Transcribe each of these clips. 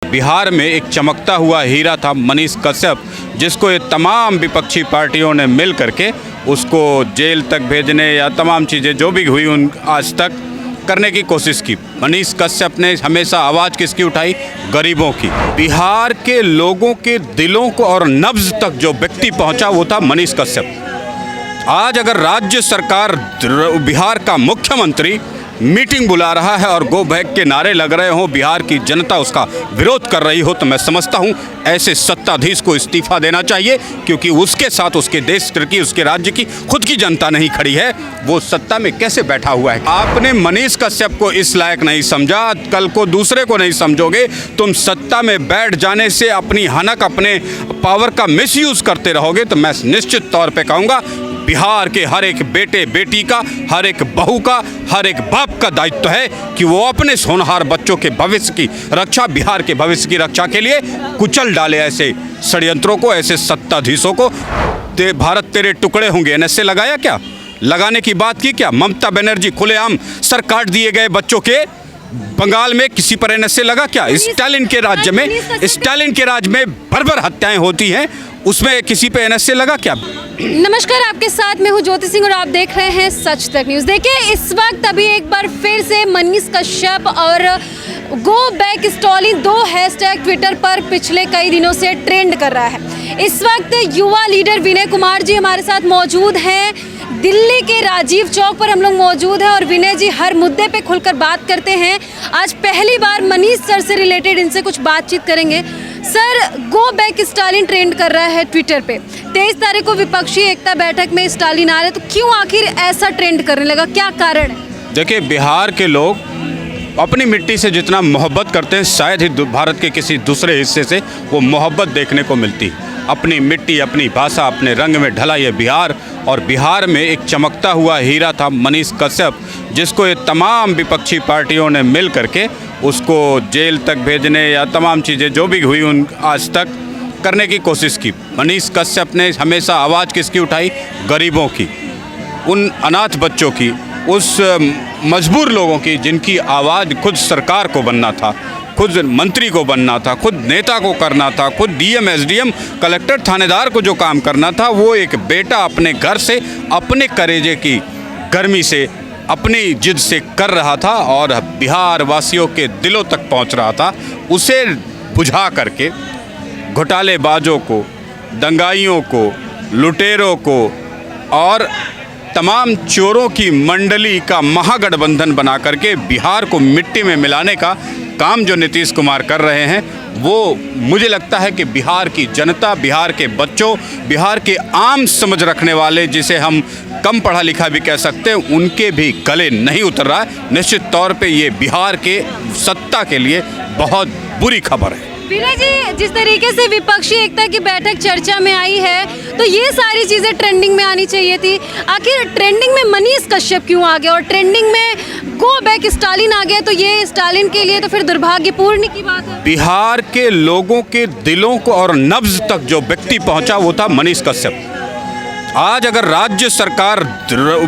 बिहार में एक चमकता हुआ हीरा था मनीष कश्यप, जिसको ये तमाम विपक्षी पार्टियों ने मिल करके उसको जेल तक भेजने या तमाम चीज़ें जो भी हुई उन आज तक करने की कोशिश की। मनीष कश्यप ने हमेशा आवाज़ किसकी उठाई? गरीबों की। बिहार के लोगों के दिलों को और नब्ज तक जो व्यक्ति पहुंचा वो था मनीष कश्यप। आज अगर राज्य सरकार, बिहार का मुख्यमंत्री मीटिंग बुला रहा है और गो बैक के नारे लग रहे हों, बिहार की जनता उसका विरोध कर रही हो, तो मैं समझता हूं ऐसे सत्ताधीश को इस्तीफा देना चाहिए, क्योंकि उसके साथ उसके देश की, उसके राज्य की खुद की जनता नहीं खड़ी है। वो सत्ता में कैसे बैठा हुआ है? आपने मनीष कश्यप को इस लायक नहीं समझा, कल को दूसरे को नहीं समझोगे। तुम सत्ता में बैठ जाने से अपनी हनक, अपने पावर का मिसयूज करते रहोगे, तो मैं निश्चित तौर पर कहूँगा बिहार के हर एक बेटे बेटी का, हर एक बहू का, हर एक बाप का दायित्व है कि वो अपने होनहार बच्चों के भविष्य की रक्षा, बिहार के भविष्य की रक्षा के लिए कुचल डाले ऐसे षड्यंत्रों को, ऐसे सत्ताधीशों को। भारत तेरे टुकड़े होंगे एनएसए लगाया क्या? लगाने की बात की क्या? ममता बनर्जी खुलेआम सर काट दिए गए बच्चों के, बंगाल में किसी पर एनएसए लगा क्या? स्टालिन के राज्य में बर्बर हत्याएं होती हैं, उसमें किसी पे एनएसए लगा क्या? नमस्कार, आपके साथ मैं हूं ज्योति सिंह और आप देख रहे हैं सच तक न्यूज़। देखिए, इस वक्त अभी एक बार फिर से मनीष कश्यप और गो बैक स्टालिन दो हैशटैग ट्विटर पर पिछले कई दिनों से ट्रेंड कर रहा है। इस वक्त युवा लीडर विनय कुमार जी हमारे साथ मौजूद हैं। दिल्ली के राजीव चौक पर हम लोग मौजूद हैं और विनय जी हर मुद्दे पे खुलकर बात करते हैं। आज पहली बार मनीष सर से रिलेटेड इनसे कुछ बातचीत करेंगे। Sir, go back Stalin trend कर रहा है ट्विटर पे। 23 तारीख को विपक्षी एकता बैठक में स्टालिन आ रहे, तो क्यों आखिर ऐसा ट्रेंड करने लगा? क्या कारण है? देखिए, बिहार के लोग अपनी मिट्टी से जितना मोहब्बत करते हैं, शायद ही भारत के किसी दूसरे हिस्से से वो मोहब्बत देखने को मिलती है। अपनी मिट्टी, अपनी भाषा, अपने रंग में ढला ये बिहार, और बिहार में एक चमकता हुआ हीरा था मनीष कश्यप, जिसको ये तमाम विपक्षी पार्टियों ने मिल करके उसको जेल तक भेजने या तमाम चीज़ें जो भी हुई उन आज तक करने की कोशिश की। मनीष कश्यप ने हमेशा आवाज़ किसकी उठाई? गरीबों की, उन अनाथ बच्चों की, उस मजबूर लोगों की जिनकी आवाज़ खुद सरकार को बनना था, खुद मंत्री को बनना था, खुद नेता को करना था, खुद डीएम, एसडीएम, कलेक्टर, थानेदार को जो काम करना था, वो एक बेटा अपने घर से, अपने करेजे की गर्मी से, अपनी जिद से कर रहा था और बिहार वासियों के दिलों तक पहुंच रहा था। उसे बुझा करके घोटालेबाजों को, दंगाइयों को, लुटेरों को और तमाम चोरों की मंडली का महागठबंधन बना करके बिहार को मिट्टी में मिलाने का काम जो नीतीश कुमार कर रहे हैं, वो मुझे लगता है कि बिहार की जनता, बिहार के बच्चों, बिहार के आम समझ रखने वाले, जिसे हम कम पढ़ा लिखा भी कह सकते हैं, उनके भी गले नहीं उतर रहा है। निश्चित तौर पे ये बिहार के सत्ता के लिए बहुत बुरी खबर है। विनय जी, जिस तरीके से विपक्षी एकता की बैठक चर्चा में आई है, तो ये सारी चीज़ें ट्रेंडिंग में आनी चाहिए थी। आखिर ट्रेंडिंग में मनीष कश्यप क्यों आ गया और ट्रेंडिंग में गो बैक स्टालिन आ गया? तो ये स्टालिन के लिए तो फिर दुर्भाग्यपूर्ण की बात है। बिहार के लोगों के दिलों को और नब्ज तक जो व्यक्ति पहुंचा वो था मनीष कश्यप। आज अगर राज्य सरकार,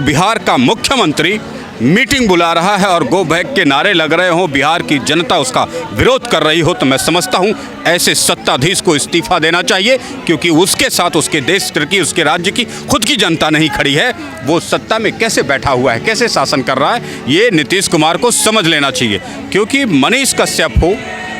बिहार का मुख्यमंत्री मीटिंग बुला रहा है और गो बैक के नारे लग रहे हों, बिहार की जनता उसका विरोध कर रही हो, तो मैं समझता हूं ऐसे सत्ताधीश को इस्तीफा देना चाहिए, क्योंकि उसके साथ उसके देश की, उसके राज्य की खुद की जनता नहीं खड़ी है। वो सत्ता में कैसे बैठा हुआ है, कैसे शासन कर रहा है, ये नीतीश कुमार को समझ लेना चाहिए। क्योंकि मनीष कश्यप हो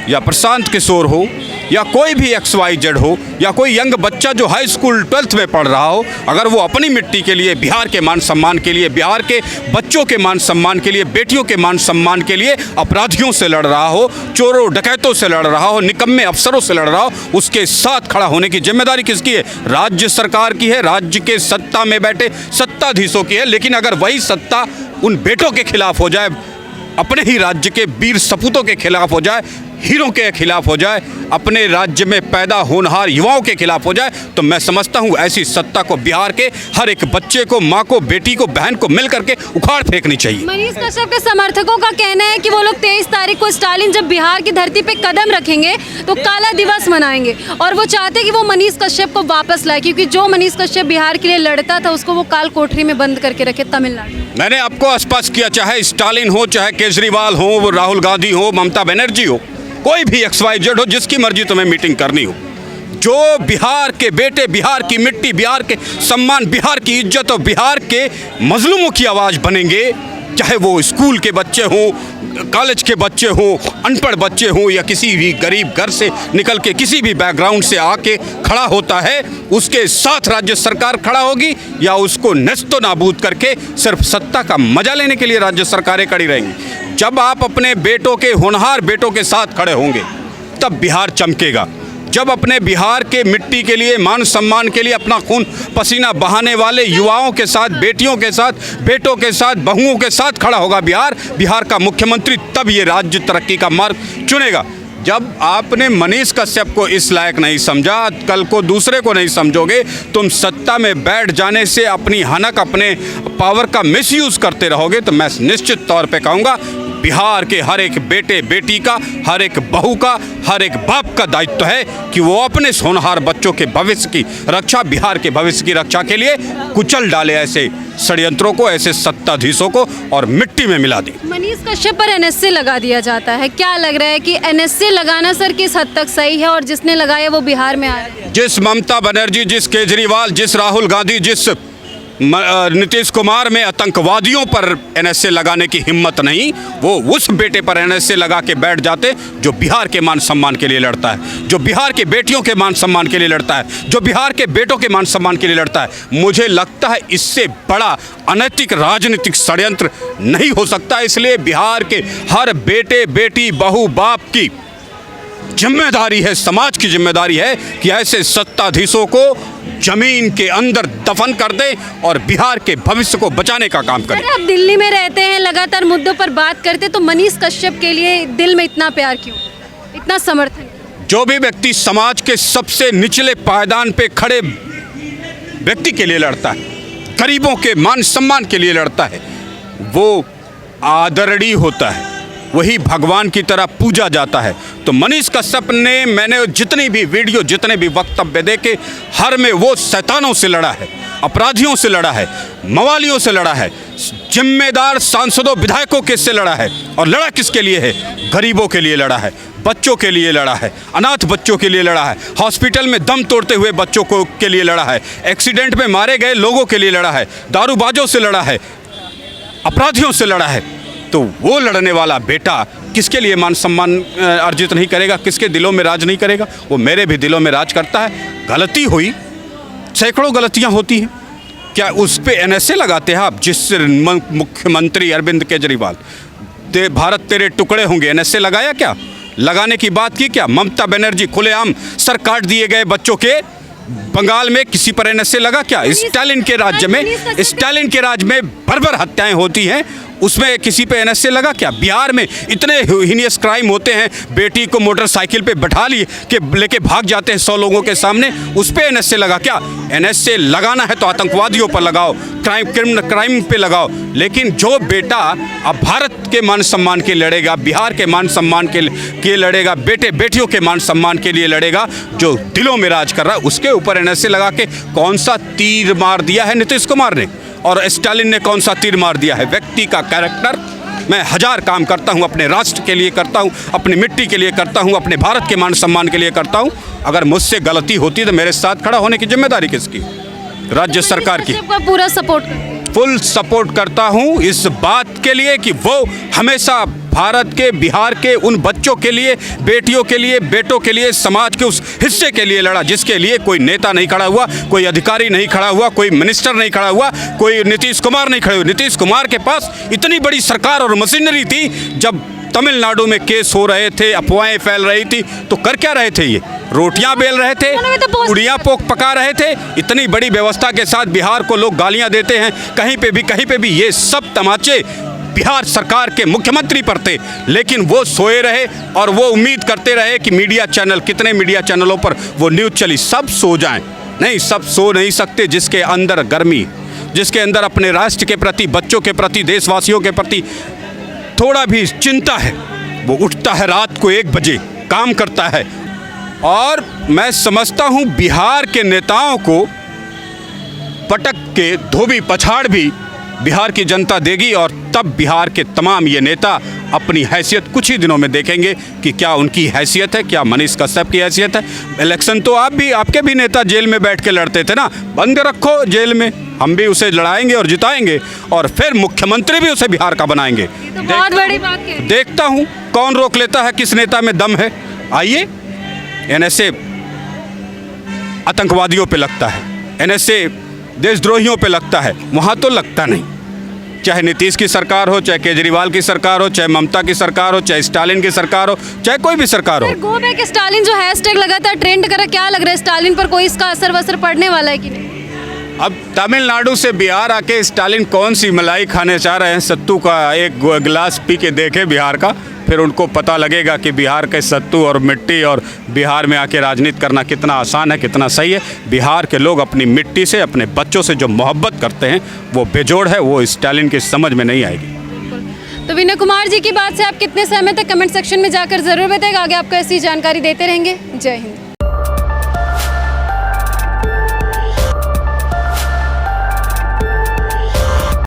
या प्रशांत किशोर हो या कोई भी XYZ हो या कोई यंग बच्चा जो हाई स्कूल 12th में पढ़ रहा हो, अगर वो अपनी मिट्टी के लिए, बिहार के मान सम्मान के लिए, बिहार के बच्चों के मान सम्मान के लिए, बेटियों के मान सम्मान के लिए अपराधियों से लड़ रहा हो, चोरों डकैतों से लड़ रहा हो, निकम्मे अफसरों से लड़ रहा हो, उसके साथ खड़ा होने की जिम्मेदारी किसकी है? राज्य सरकार की है, राज्य के सत्ता में बैठे सत्ताधीशों की है। लेकिन अगर वही सत्ता उन बेटों के खिलाफ हो जाए, अपने ही राज्य के वीर सपूतों के खिलाफ हो जाए, हीरों के खिलाफ हो जाए, अपने राज्य में पैदा होनहार युवाओं के खिलाफ हो जाए, तो मैं समझता हूँ ऐसी सत्ता को बिहार के हर एक बच्चे को, माँ को, बेटी को, बहन को मिल करके उखाड़ फेंकनी चाहिए। मनीष कश्यप के समर्थकों का कहना है कि वो लोग 23 तारीख को स्टालिन जब बिहार की धरती पे कदम रखेंगे तो काला दिवस मनाएंगे, और वो चाहते हैं कि वो मनीष कश्यप को वापस लाए, क्योंकि जो मनीष कश्यप बिहार के लिए लड़ता था उसको वो काल कोठरी में बंद करके रखे तमिलनाडु। मैंने आपको स्पष्ट किया, चाहे स्टालिन हो, चाहे केजरीवाल हो, राहुल गांधी हो, ममता बनर्जी हो, कोई भी XYZ हो, जिसकी मर्जी तुम्हें मीटिंग करनी हो, जो बिहार के बेटे, बिहार की मिट्टी, बिहार के सम्मान, बिहार की इज्जत और बिहार के मजलूमों की आवाज़ बनेंगे, चाहे वो स्कूल के बच्चे हों, कॉलेज के बच्चे हों, अनपढ़ बच्चे हों, या किसी भी गरीब घर से निकल के किसी भी बैकग्राउंड से आके खड़ा होता है, उसके साथ राज्य सरकार खड़ा होगी, या उसको नस्तो नाबूद करके सिर्फ सत्ता का मजा लेने के लिए राज्य सरकारें खड़ी रहेंगी। जब आप अपने बेटों के, होनहार बेटों के साथ खड़े होंगे, तब बिहार चमकेगा। जब अपने बिहार के मिट्टी के लिए, मान सम्मान के लिए अपना खून पसीना बहाने वाले युवाओं के साथ, बेटियों के साथ, बेटों के साथ, बहुओं के साथ खड़ा होगा बिहार का मुख्यमंत्री, तब ये राज्य तरक्की का मार्ग चुनेगा। जब आपने मनीष कश्यप को इस लायक नहीं समझा, कल को दूसरे को नहीं समझोगे, तुम सत्ता में बैठ जाने से अपनी हनक, अपने पावर का मिसयूज़ करते रहोगे, तो मैं निश्चित तौर पे कहूँगा बिहार के हर एक बेटे बेटी का, हर एक बहू का, हर एक बाप का दायित्व है कि वो अपने होनहार बच्चों के भविष्य की रक्षा, बिहार के भविष्य की रक्षा के लिए कुचल डाले ऐसे षड्यंत्रों को, ऐसे सत्ताधीशों को, और मिट्टी में मिला दे। मनीष कश्यप पर NSA लगा दिया जाता है, क्या लग रहा है कि NSA लगाना सर किस हद तक सही है, और जिसने लगाया वो बिहार में आया? जिस ममता बनर्जी, जिस केजरीवाल, जिस राहुल गांधी, जिस नीतीश कुमार में आतंकवादियों पर NSA लगाने की हिम्मत नहीं, वो उस बेटे पर NSA लगा के बैठ जाते जो बिहार के मान सम्मान के लिए लड़ता है, जो बिहार के बेटियों के मान सम्मान के लिए लड़ता है, जो बिहार के बेटों के मान सम्मान के लिए लड़ता है। मुझे लगता है इससे बड़ा अनैतिक राजनीतिक षड्यंत्र नहीं हो सकता। इसलिए बिहार के हर बेटे बेटी, बहू, बाप की जिम्मेदारी है, समाज की जिम्मेदारी है कि ऐसे सत्ताधीशों को जमीन के अंदर दफन कर दे और बिहार के भविष्य को बचाने का काम करे। आप दिल्ली में रहते हैं, लगातार मुद्दों पर बात करते, तो मनीष कश्यप के लिए दिल में इतना प्यार क्यों, इतना समर्थन? जो भी व्यक्ति समाज के सबसे निचले पायदान पे खड़े व्यक्ति के लिए लड़ता है, गरीबों के मान सम्मान के लिए लड़ता है, वो आदरणीय होता है, वही भगवान की तरह पूजा जाता है। तो मनीष कश्यप ने, मैंने जितनी भी वीडियो, जितने भी वक्तव्य देखे, हर में वो शैतानों से लड़ा है, अपराधियों से लड़ा है, मवालियों से लड़ा है, जिम्मेदार सांसदों, विधायकों के से लड़ा है। और लड़ा किसके लिए है? गरीबों के लिए लड़ा है, बच्चों के लिए लड़ा है, अनाथ बच्चों के लिए लड़ा है, हॉस्पिटल में दम तोड़ते हुए बच्चों को के लिए लड़ा है, एक्सीडेंट में मारे गए लोगों के लिए लड़ा है, दारूबाजों से लड़ा है, अपराधियों से लड़ा है। तो वो लड़ने वाला बेटा किसके लिए मान सम्मान अर्जित नहीं करेगा, किसके दिलों में राज नहीं करेगा? वो मेरे भी दिलों में राज करता है। गलती हुई, सैकड़ों गलतियां होती हैं, क्या उस पे NSA लगाते हैं आप? जिस मुख्यमंत्री अरविंद केजरीवाल, भारत तेरे टुकड़े होंगे, NSA लगाया क्या? लगाने की बात की क्या? ममता बनर्जी खुलेआम सर काट दिए गए बच्चों के, बंगाल में किसी पर NSA लगा क्या? स्टालिन के राज्य में बर्बर हत्याएं होती हैं, उसमें किसी पे NSA लगा क्या? बिहार में इतने हीनियस क्राइम होते हैं, बेटी को मोटरसाइकिल पे बैठा लिए के लेके भाग जाते हैं 100 लोगों के सामने, उस पे NSA लगा क्या? NSA लगाना है तो आतंकवादियों पर लगाओ, क्राइम पे लगाओ। लेकिन जो बेटा अब भारत के मान सम्मान के लड़ेगा, बिहार के मान सम्मान के लड़ेगा, बेटे बेटियों के मान सम्मान के लिए लड़ेगा, जो दिलों में राज कर रहा है, उसके ऊपर NSA लगा के कौन सा तीर मार दिया है नीतीश कुमार ने, और स्टालिन ने कौन सा तीर मार दिया है? व्यक्ति का कैरेक्टर। मैं हजार काम करता हूं, अपने राष्ट्र के लिए करता हूं, अपनी मिट्टी के लिए करता हूं, अपने भारत के मान सम्मान के लिए करता हूं। अगर मुझसे गलती होती तो मेरे साथ खड़ा होने की जिम्मेदारी किसकी? राज्य सरकार की। पूरा सपोर्ट, फुल सपोर्ट करता हूं इस बात के लिए कि वो हमेशा भारत के, बिहार के उन बच्चों के लिए, बेटियों के लिए, बेटों के लिए, समाज के उस हिस्से के लिए लड़ा जिसके लिए कोई नेता नहीं खड़ा हुआ, कोई अधिकारी नहीं खड़ा हुआ, कोई मिनिस्टर नहीं खड़ा हुआ, कोई नीतीश कुमार नहीं खड़े हुए। नीतीश कुमार के पास इतनी बड़ी सरकार और मशीनरी थी, जब तमिलनाडु में केस हो रहे थे, अफवाहें फैल रही थी, तो कर क्या रहे थे? ये रोटियां बेल रहे थे, पूड़ियां पका रहे थे। इतनी बड़ी व्यवस्था के साथ बिहार को लोग गालियां देते हैं, कहीं पे भी ये सब तमाचे बिहार सरकार के मुख्यमंत्री पर थे। लेकिन वो सोए रहे और वो उम्मीद करते रहे कि मीडिया चैनल, कितने मीडिया चैनलों पर वो न्यूज़ चली, सब सो जाएं। नहीं, सब सो नहीं सकते। जिसके अंदर गर्मी, जिसके अंदर अपने राष्ट्र के प्रति, बच्चों के प्रति, देशवासियों के प्रति थोड़ा भी चिंता है, वो उठता है रात को 1 बजे, काम करता है। और मैं समझता हूँ बिहार के नेताओं को पटक के धोबी पछाड़ भी बिहार की जनता देगी, और तब बिहार के तमाम ये नेता अपनी हैसियत कुछ ही दिनों में देखेंगे कि क्या उनकी हैसियत है, क्या मनीष कश्यप की हैसियत है। इलेक्शन तो आपके भी नेता जेल में बैठ के लड़ते थे ना, बंद रखो जेल में, हम भी उसे लड़ाएंगे और जिताएंगे और फिर मुख्यमंत्री भी उसे बिहार का बनाएंगे। तो बहुत बड़ी बात है। देखता हूँ कौन रोक लेता है, किस नेता में दम है। आइए, एनएसए आतंकवादियों पे लगता है, एनएसए देशद्रोहियों पे लगता है, वहाँ तो लगता नहीं। चाहे नीतीश की सरकार हो, चाहे केजरीवाल की सरकार हो, चाहे ममता की सरकार हो, चाहे स्टालिन की सरकार हो, चाहे कोई भी सरकार हो। गो बैक स्टालिन जो हैशटैग लगातार ट्रेंड कर रहा है, क्या लग रहा है स्टालिन पर कोई इसका असर वसर पड़ने वाला है कि नहीं? अब तमिलनाडु से बिहार आके स्टालिन कौन सी मलाई खाने चाह रहे हैं, सत्तू का एक गिलास पी के देखे बिहार का, फिर उनको पता लगेगा कि बिहार के सत्तू और मिट्टी और बिहार में आके राजनीति करना कितना आसान है, कितना सही है। बिहार के लोग अपनी मिट्टी से, अपने बच्चों से जो मोहब्बत करते हैं वो बेजोड़ है, वो स्टालिन की समझ में नहीं आएगी। तो विनय कुमार जी की बात से आप कितने सहमत हैं, कमेंट सेक्शन में जाकर जरूर बताइएगा। आगे आपको ऐसी जानकारी देते रहेंगे। जय हिंद।